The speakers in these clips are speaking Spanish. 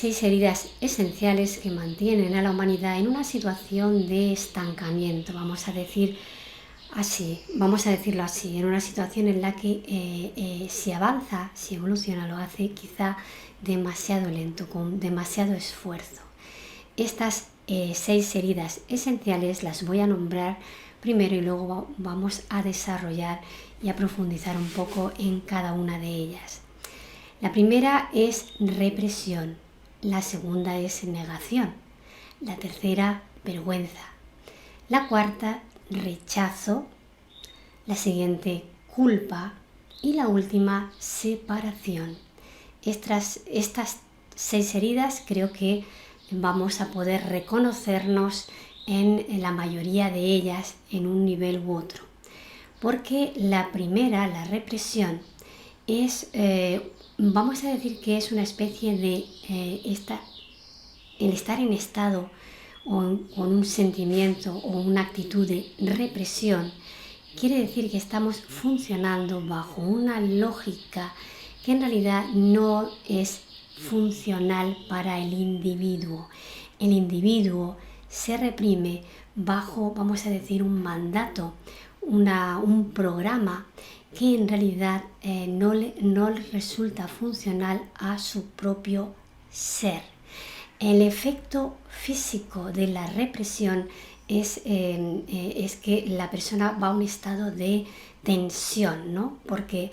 6 heridas esenciales que mantienen a la humanidad en una situación de estancamiento, vamos a decirlo así, en una situación en la que si avanza, si evoluciona, lo hace quizá demasiado lento, con demasiado esfuerzo. Estas 6 heridas esenciales las voy a nombrar primero y luego vamos a desarrollar y a profundizar un poco en cada una de ellas. La primera es represión, la segunda es negación, la tercera vergüenza, la cuarta rechazo, la siguiente culpa y la última separación. Estas 6 heridas creo que vamos a poder reconocernos en la mayoría de ellas en un nivel u otro. Porque la primera, la represión, es, vamos a decir que es una especie de el estar en estado o con un sentimiento o una actitud de represión. Quiere decir que estamos funcionando bajo una lógica que en realidad no es funcional para el individuo. El individuo se reprime bajo, vamos a decir, un mandato, un programa que en realidad no le resulta funcional a su propio ser. El efecto físico de la represión es que la persona va a un estado de tensión, ¿no? Porque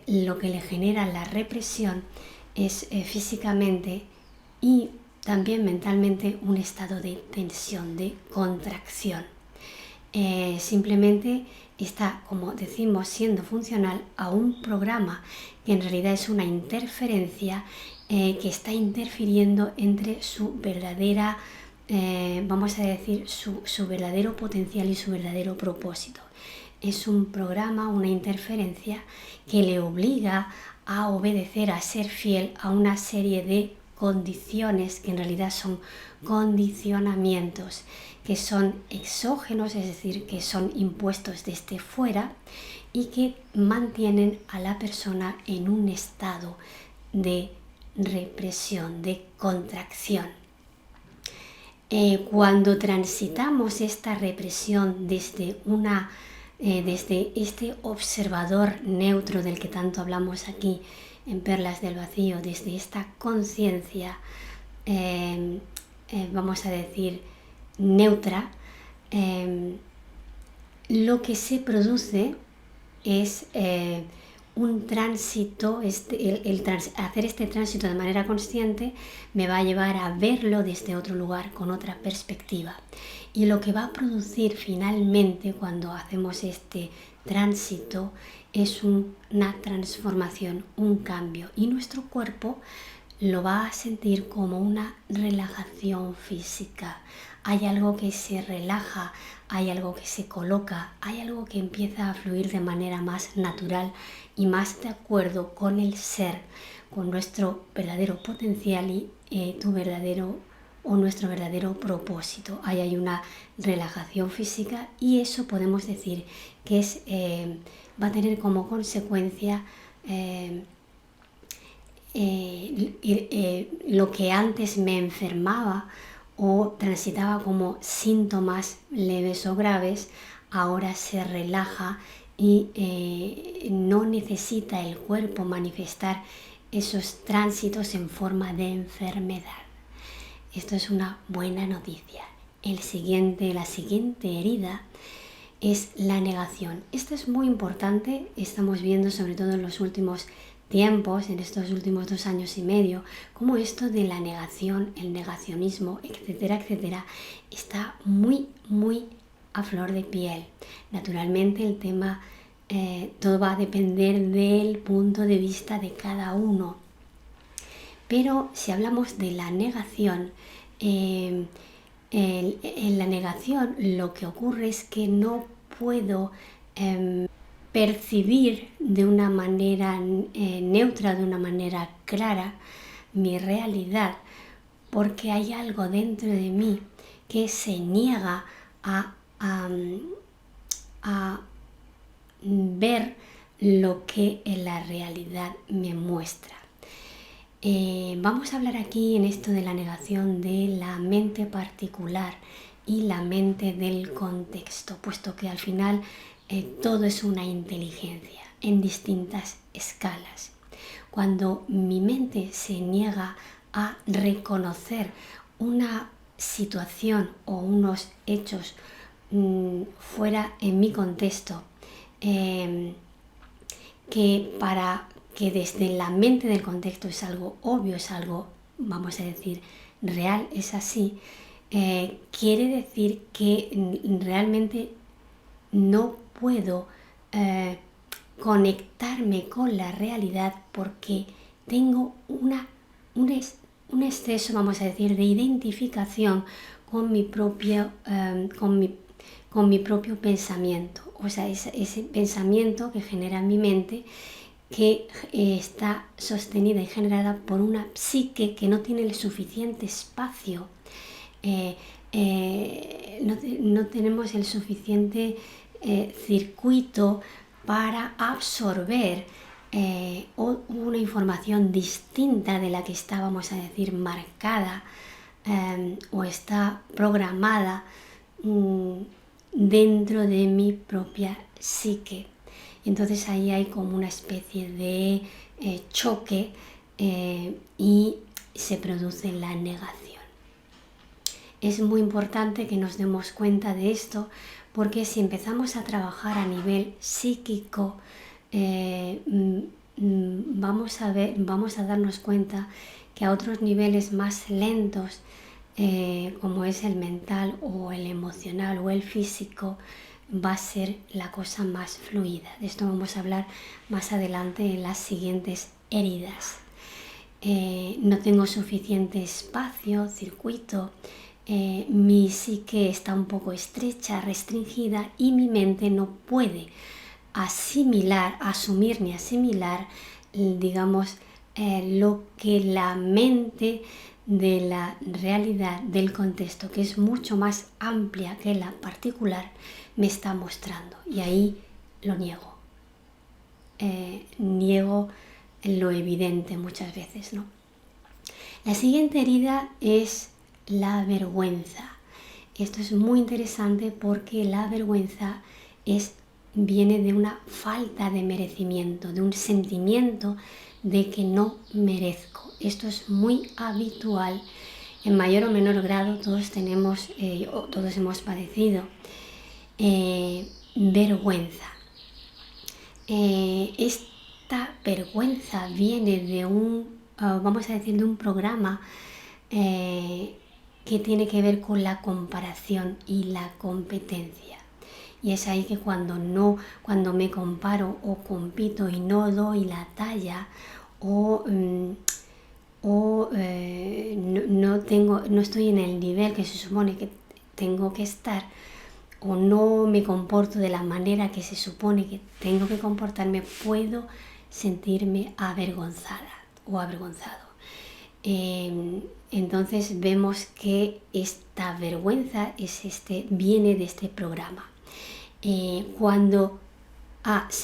lo que le genera la represión es físicamente y también mentalmente un estado de tensión, de contracción. Simplemente está, como decimos, siendo funcional a un programa que en realidad es una interferencia que está interfiriendo entre su verdadera, vamos a decir, su verdadero potencial y su verdadero propósito. Es un programa, una interferencia que le obliga a obedecer, a ser fiel a una serie de condiciones que en realidad son condicionamientos, que son exógenos, es decir, que son impuestos desde fuera y que mantienen a la persona en un estado de represión, de contracción. Cuando transitamos esta represión desde este observador neutro del que tanto hablamos aquí en Perlas del Vacío, desde esta conciencia, vamos a decir, neutra, lo que se produce es un tránsito, hacer este tránsito de manera consciente me va a llevar a verlo desde otro lugar, con otra perspectiva. Y lo que va a producir finalmente cuando hacemos este tránsito es una transformación, un cambio. Y nuestro cuerpo lo va a sentir como una relajación física. Hay algo que se relaja, hay algo que se coloca, hay algo que empieza a fluir de manera más natural y más de acuerdo con el ser, con nuestro verdadero potencial y nuestro verdadero propósito. Ahí hay una relajación física y eso podemos decir que va a tener como consecuencia lo que antes me enfermaba o transitaba como síntomas leves o graves, ahora se relaja y no necesita el cuerpo manifestar esos tránsitos en forma de enfermedad. Esto es una buena noticia. La siguiente herida es la negación. Esto es muy importante, estamos viendo sobre todo en los últimos tiempos, en estos últimos 2 años y medio, cómo esto de la negación, el negacionismo, etcétera, etcétera, está muy, muy a flor de piel. Naturalmente el tema, todo va a depender del punto de vista de cada uno. Pero si hablamos de la negación, en la negación lo que ocurre es que no puedo percibir de una manera neutra, de una manera clara, mi realidad, porque hay algo dentro de mí que se niega a ver lo que en la realidad me muestra. Vamos a hablar aquí en esto de la negación de la mente particular y la mente del contexto, puesto que al final todo es una inteligencia en distintas escalas. Cuando mi mente se niega a reconocer una situación o unos hechos fuera en mi contexto, que desde la mente del contexto es algo obvio, es algo, vamos a decir, real, es así, quiere decir que realmente no puedo conectarme con la realidad porque tengo un exceso, vamos a decir, de identificación con mi propio pensamiento. O sea, ese pensamiento que genera en mi mente, que está sostenida y generada por una psique que no tiene el suficiente espacio, no tenemos el suficiente circuito para absorber una información distinta de la que está, vamos a decir, marcada o está programada dentro de mi propia psique. Entonces ahí hay como una especie de choque y se produce la negación. Es muy importante que nos demos cuenta de esto, porque si empezamos a trabajar a nivel psíquico, vamos a darnos cuenta que a otros niveles más lentos, como es el mental o el emocional o el físico, va a ser la cosa más fluida. De esto vamos a hablar más adelante en las siguientes heridas. No tengo suficiente espacio, circuito, mi psique está un poco estrecha, restringida, y mi mente no puede asumir ni asimilar, digamos, lo que la mente de la realidad del contexto, que es mucho más amplia que la particular, me está mostrando. Y ahí lo niego. Niego lo evidente muchas veces, ¿no? La siguiente herida es la vergüenza. Esto es muy interesante porque la vergüenza viene de una falta de merecimiento, de un sentimiento de que no merezco. Esto es muy habitual, en mayor o menor grado todos hemos padecido vergüenza. Esta vergüenza viene de de un programa que tiene que ver con la comparación y la competencia. Y es ahí que cuando me comparo o compito y no doy la talla no estoy en el nivel que se supone que tengo que estar, o no me comporto de la manera que se supone que tengo que comportarme, puedo sentirme avergonzada o avergonzado. Entonces vemos que esta vergüenza viene de este programa. Se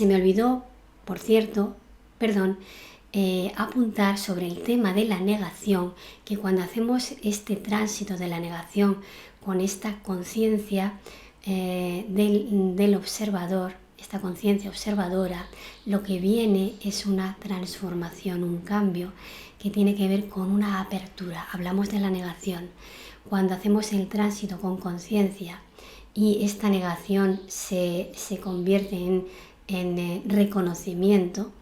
me olvidó, por cierto, apuntar sobre el tema de la negación, que cuando hacemos este tránsito de la negación con esta conciencia del observador, esta conciencia observadora, lo que viene es una transformación, un cambio que tiene que ver con una apertura. Hablamos de la negación. Cuando hacemos el tránsito con conciencia y esta negación se convierte en reconocimiento,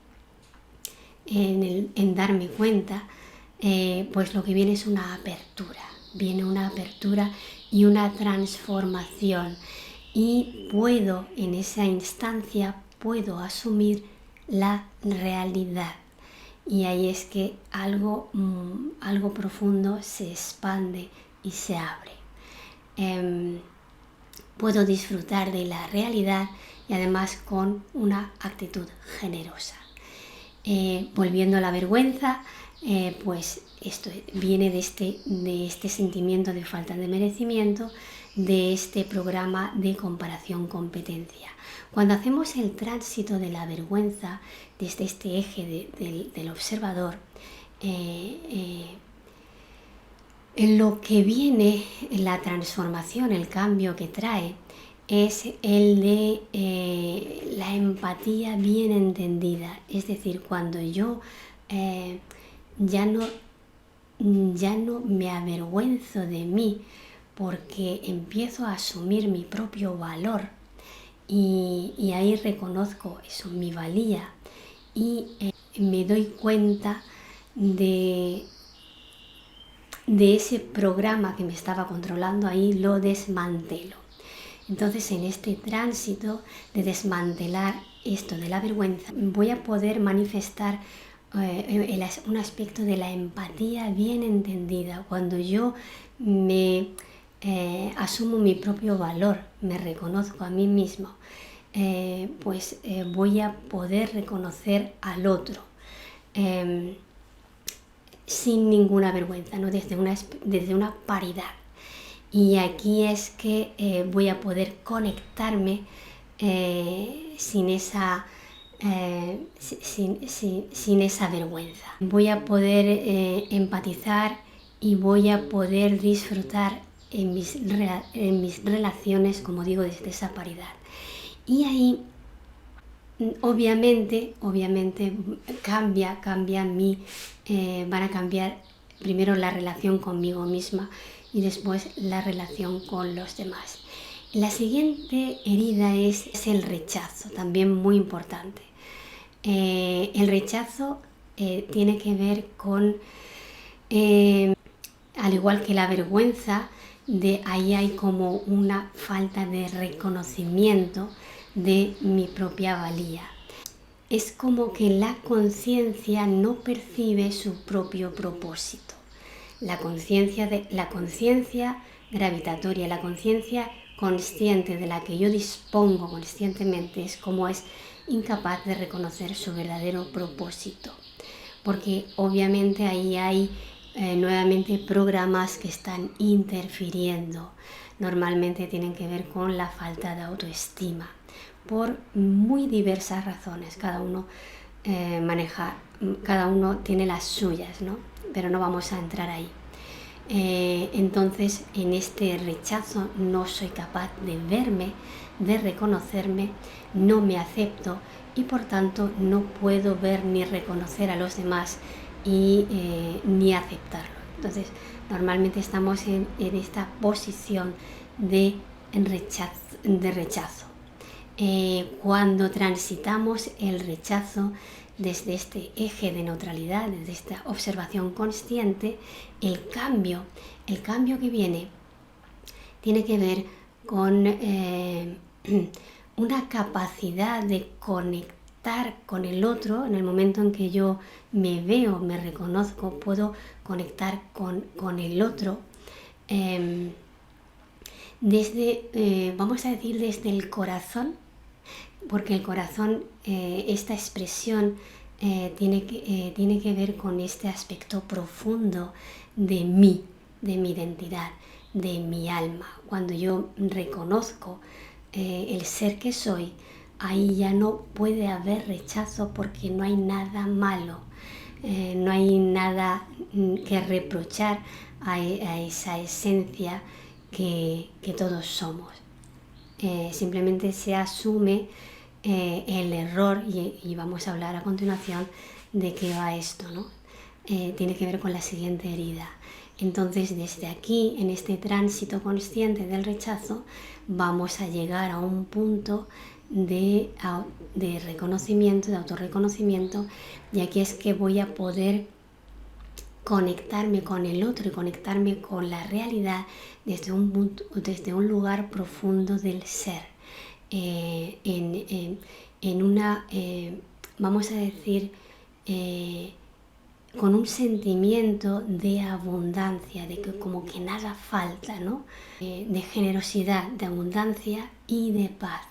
en darme cuenta, pues lo que viene es una apertura. Viene una apertura y una transformación. Y en esa instancia, puedo asumir la realidad. Y ahí es que algo profundo se expande y se abre. Puedo disfrutar de la realidad y además con una actitud generosa. Volviendo a la vergüenza, pues esto viene de este sentimiento de falta de merecimiento, de este programa de comparación-competencia. Cuando hacemos el tránsito de la vergüenza desde este eje del observador, lo que viene, la transformación, el cambio que trae, es el de la empatía bien entendida. Es decir, cuando yo ya no me avergüenzo de mí porque empiezo a asumir mi propio valor y ahí reconozco eso, mi valía, y me doy cuenta de ese programa que me estaba controlando, ahí lo desmantelo. Entonces, en este tránsito de desmantelar esto de la vergüenza, voy a poder manifestar un aspecto de la empatía bien entendida. Cuando yo me asumo mi propio valor, me reconozco a mí mismo, pues voy a poder reconocer al otro sin ninguna vergüenza, ¿no? Desde una paridad. Y aquí es que voy a poder conectarme sin esa vergüenza. Voy a poder empatizar y voy a poder disfrutar en mis relaciones, como digo, desde esa paridad. Y ahí, obviamente van a cambiar primero la relación conmigo misma y después la relación con los demás. La siguiente herida es el rechazo, también muy importante. El rechazo tiene que ver con, al igual que la vergüenza, ahí hay como una falta de reconocimiento de mi propia valía. Es como que la conciencia no percibe su propio propósito. La conciencia gravitatoria, la conciencia consciente de la que yo dispongo conscientemente es incapaz de reconocer su verdadero propósito. Porque obviamente ahí hay nuevamente programas que están interfiriendo. Normalmente tienen que ver con la falta de autoestima, por muy diversas razones. Cada uno tiene las suyas, ¿no? Pero no vamos a entrar ahí. Entonces, en este rechazo no soy capaz de verme, de reconocerme, no me acepto y por tanto no puedo ver ni reconocer a los demás ni aceptarlo. Entonces, normalmente estamos en esta posición de rechazo. Cuando transitamos el rechazo desde este eje de neutralidad, desde esta observación consciente, el cambio que viene tiene que ver con una capacidad de conectar con el otro. En el momento en que yo me veo, me reconozco, puedo conectar con el otro vamos a decir, desde el corazón, porque el corazón, esta expresión tiene que ver con este aspecto profundo de mí, de mi identidad, de mi alma. Cuando yo reconozco el ser que soy, ahí ya no puede haber rechazo porque no hay nada malo, no hay nada que reprochar a esa esencia que todos somos. Simplemente se asume el error y vamos a hablar a continuación de qué va esto, ¿no? Tiene que ver con la siguiente herida. Entonces, desde aquí, en este tránsito consciente del rechazo, vamos a llegar a un punto de reconocimiento, de autorreconocimiento, y aquí es que voy a poder conectarme con el otro y conectarme con la realidad desde un lugar profundo del ser, vamos a decir, con un sentimiento de abundancia, de que como que nada falta, ¿no? De generosidad, de abundancia y de paz.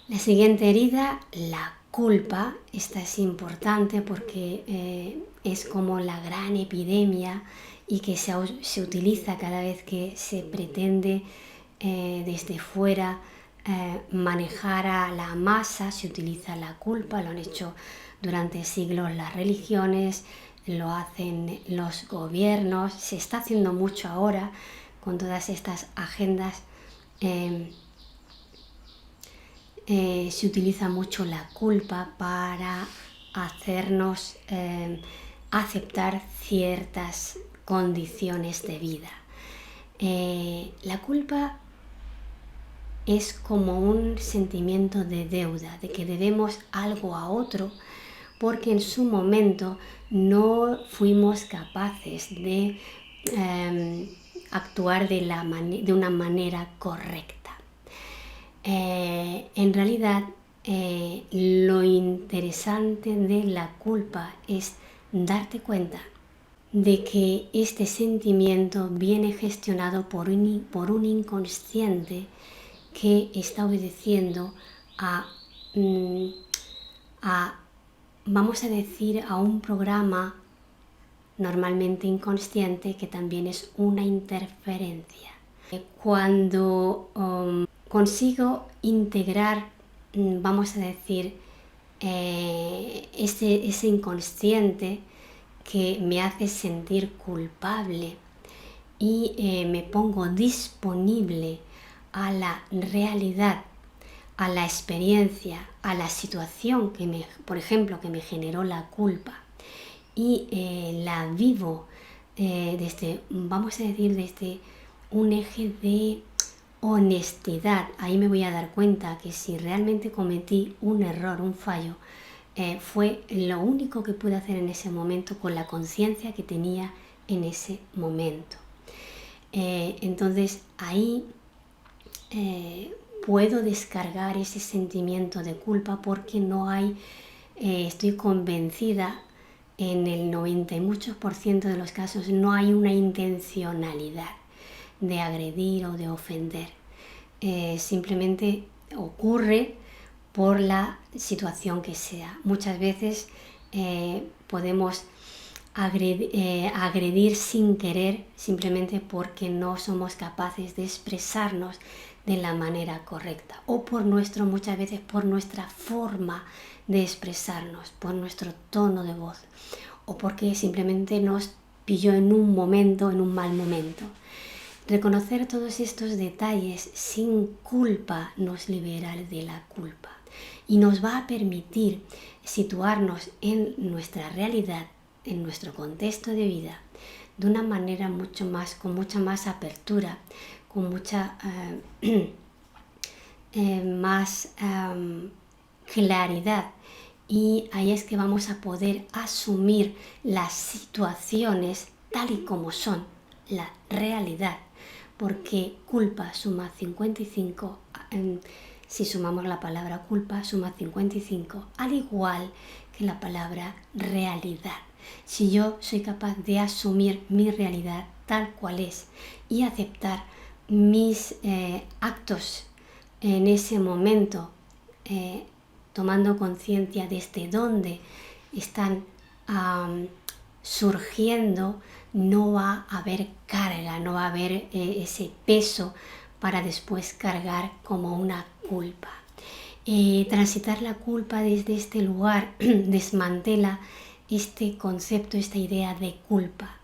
La siguiente herida, la culpa. Esta es importante porque es como la gran epidemia y que se utiliza cada vez que se pretende desde fuera manejar a la masa. Se utiliza la culpa, lo han hecho durante siglos las religiones, lo hacen los gobiernos, se está haciendo mucho ahora con todas estas agendas. Se utiliza mucho la culpa para hacernos aceptar ciertas condiciones de vida. La culpa es como un sentimiento de deuda, de que debemos algo a otro porque en su momento no fuimos capaces de actuar de una manera correcta. En realidad, lo interesante de la culpa es darte cuenta de que este sentimiento viene gestionado por un inconsciente que está obedeciendo vamos a decir, a un programa normalmente inconsciente que también es una interferencia. Cuando consigo integrar, vamos a decir, ese inconsciente que me hace sentir culpable y me pongo disponible a la realidad, a la experiencia, a la situación por ejemplo, que me generó la culpa y la vivo vamos a decir, desde un eje de honestidad. Ahí me voy a dar cuenta que si realmente cometí un error, un fallo, fue lo único que pude hacer en ese momento con la conciencia que tenía en ese momento. Entonces ahí puedo descargar ese sentimiento de culpa porque no hay, estoy convencida, en el 90 y muchos por ciento de los casos no hay una intencionalidad de agredir o de ofender. Simplemente ocurre por la situación que sea. Muchas veces podemos agredir sin querer simplemente porque no somos capaces de expresarnos de la manera correcta o muchas veces por nuestra forma de expresarnos, por nuestro tono de voz o porque simplemente nos pilló en un mal momento. Reconocer todos estos detalles sin culpa nos libera de la culpa y nos va a permitir situarnos en nuestra realidad, en nuestro contexto de vida, de una manera con mucha más apertura, con mucha más claridad. Y ahí es que vamos a poder asumir las situaciones tal y como son, la realidad, porque culpa suma 55, si sumamos la palabra culpa suma 55, al igual que la palabra realidad. Si yo soy capaz de asumir mi realidad tal cual es y aceptar mis actos en ese momento, tomando conciencia desde dónde están surgiendo, no va a haber carga, no va a haber ese peso para después cargar como una culpa. Transitar la culpa desde este lugar desmantela este concepto, esta idea de culpa.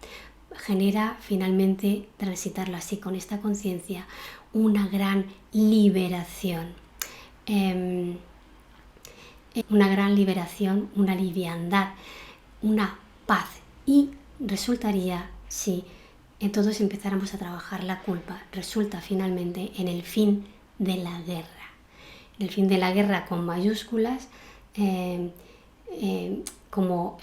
Genera finalmente, transitarlo así con esta conciencia, una gran liberación. Una liviandad, una paz. Y resultaría, si todos empezáramos a trabajar la culpa, resulta finalmente en el fin de la guerra. El fin de la guerra con mayúsculas, como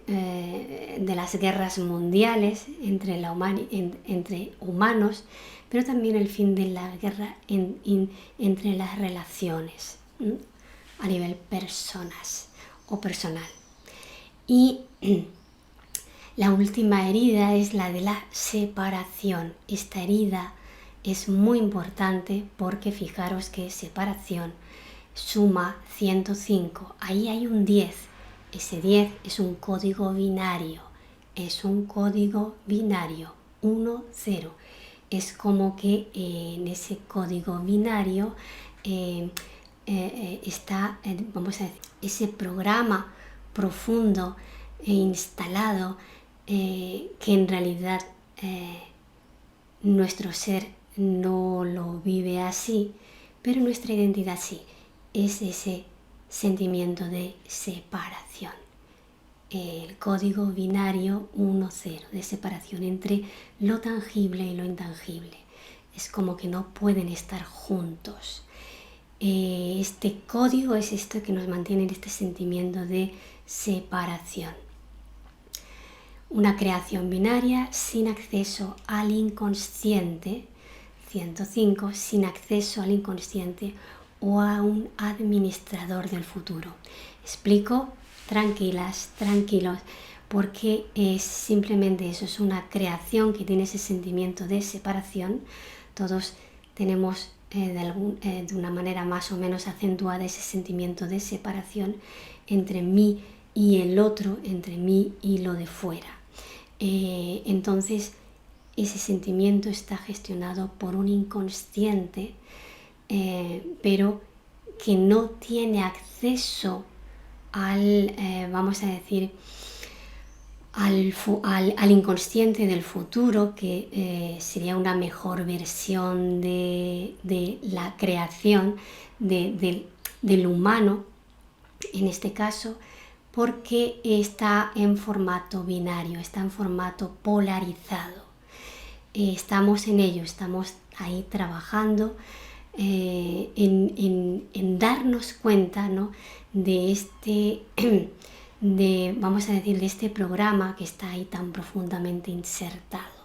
de las guerras mundiales entre humanos, pero también el fin de la guerra entre las relaciones a nivel personas o personal. Y la última herida es la de la separación. Esta herida es muy importante porque fijaros que separación suma 105. Ahí hay un 10. Ese 10 es un código binario. Es un código binario. 1, 0. Es como que en ese código binario está, vamos a decir, ese programa profundo instalado que en realidad nuestro ser no lo vive así, pero nuestra identidad sí, es ese sentimiento de separación. El código binario 1-0 de separación entre lo tangible y lo intangible. Es como que no pueden estar juntos. Este código es esto que nos mantiene en este sentimiento de separación. Una creación binaria sin acceso al inconsciente, 105, sin acceso al inconsciente o a un administrador del futuro. Explico, tranquilas, tranquilos, porque es simplemente eso, es una creación que tiene ese sentimiento de separación. Todos tenemos de una manera más o menos acentuada ese sentimiento de separación entre mí y el otro, entre mí y lo de fuera. Entonces ese sentimiento está gestionado por un inconsciente, pero que no tiene acceso al, vamos a decir, al inconsciente del futuro, que sería una mejor versión de la creación del humano, en este caso, porque está en formato binario, está en formato polarizado. Estamos en ello, estamos ahí trabajando en darnos cuenta, ¿no?, de este, vamos a decir, de este programa que está ahí tan profundamente insertado.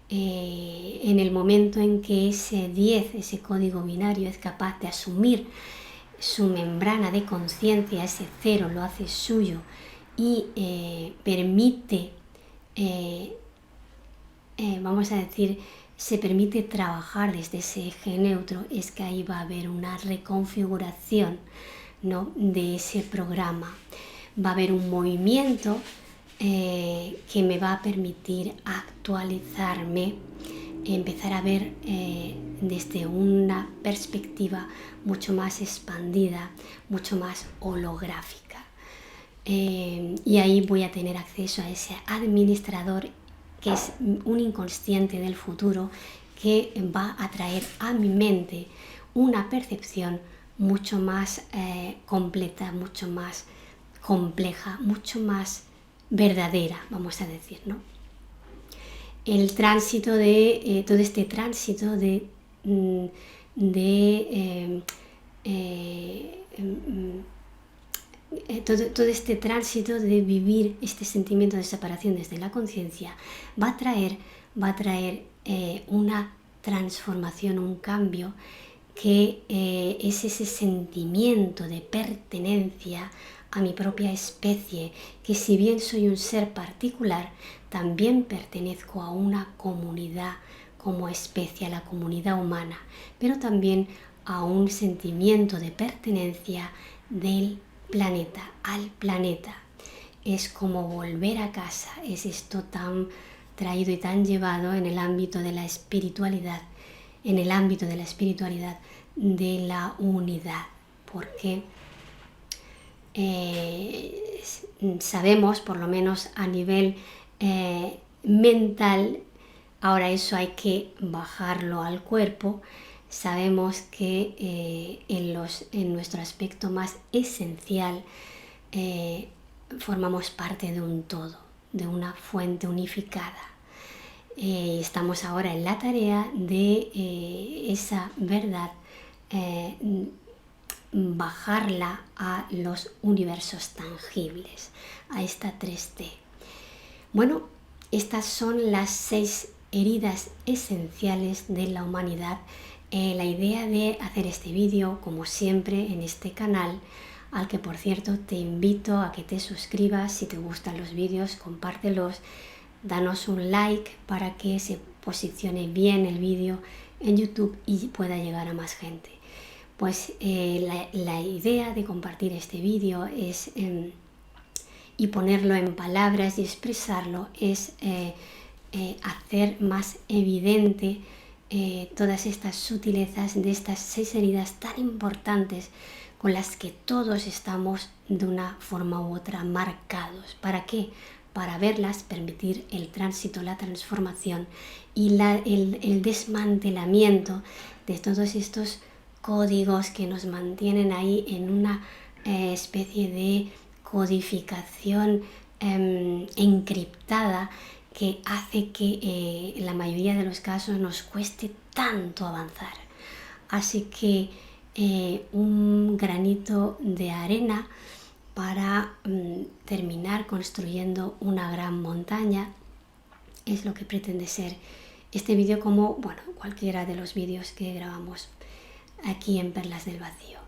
En el momento en que ese 10, ese código binario, es capaz de asumir su membrana de conciencia, ese 0 lo hace suyo y permite, vamos a decir, se permite trabajar desde ese eje neutro, es que ahí va a haber una reconfiguración, ¿no?, de ese programa. Va a haber un movimiento que me va a permitir actualizarme, empezar a ver desde una perspectiva mucho más expandida, mucho más holográfica. Y ahí voy a tener acceso a ese administrador, que es un inconsciente del futuro, que va a traer a mi mente una percepción mucho más completa, mucho más compleja, mucho más verdadera, vamos a decir, ¿no? El tránsito de todo este tránsito todo este tránsito de vivir este sentimiento de separación desde la conciencia va a traer una transformación, un cambio, que es ese sentimiento de pertenencia a mi propia especie, que si bien soy un ser particular, también pertenezco a una comunidad como especie, a la comunidad humana, pero también a un sentimiento de pertenencia del planeta, al planeta. Es como volver a casa, es esto tan traído y tan llevado en el ámbito de la espiritualidad, de la unidad, porque sabemos, por lo menos a nivel mental, ahora eso hay que bajarlo al cuerpo, sabemos que en nuestro aspecto más esencial formamos parte de un todo, de una fuente unificada. Estamos ahora en la tarea de esa verdad, bajarla a los universos tangibles, a esta 3D. Bueno, estas son las 6 heridas esenciales de la humanidad. La idea de hacer este vídeo, como siempre, en este canal, al que por cierto te invito a que te suscribas. Si te gustan los vídeos, compártelos, danos un like para que se posicione bien el vídeo en YouTube y pueda llegar a más gente. Pues la idea de compartir este vídeo es, y ponerlo en palabras y expresarlo, es hacer más evidente todas estas sutilezas de estas 6 heridas tan importantes con las que todos estamos de una forma u otra marcados. ¿Para qué? Para verlas, permitir el tránsito, la transformación y el desmantelamiento de todos estos códigos que nos mantienen ahí en una especie de codificación encriptada que hace que en la mayoría de los casos nos cueste tanto avanzar. Así que un granito de arena para terminar construyendo una gran montaña es lo que pretende ser este vídeo, como bueno, cualquiera de los vídeos que grabamos aquí en Perlas del Vacío.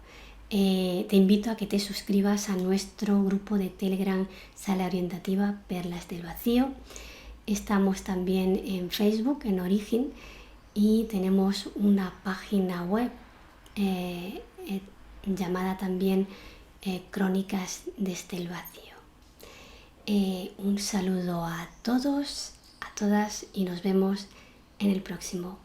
Te invito a que te suscribas a nuestro grupo de Telegram Sala Orientativa Perlas del Vacío. Estamos también en Facebook, en Origen, y tenemos una página web llamada también Crónicas desde el Vacío. Un saludo a todos, a todas, y nos vemos en el próximo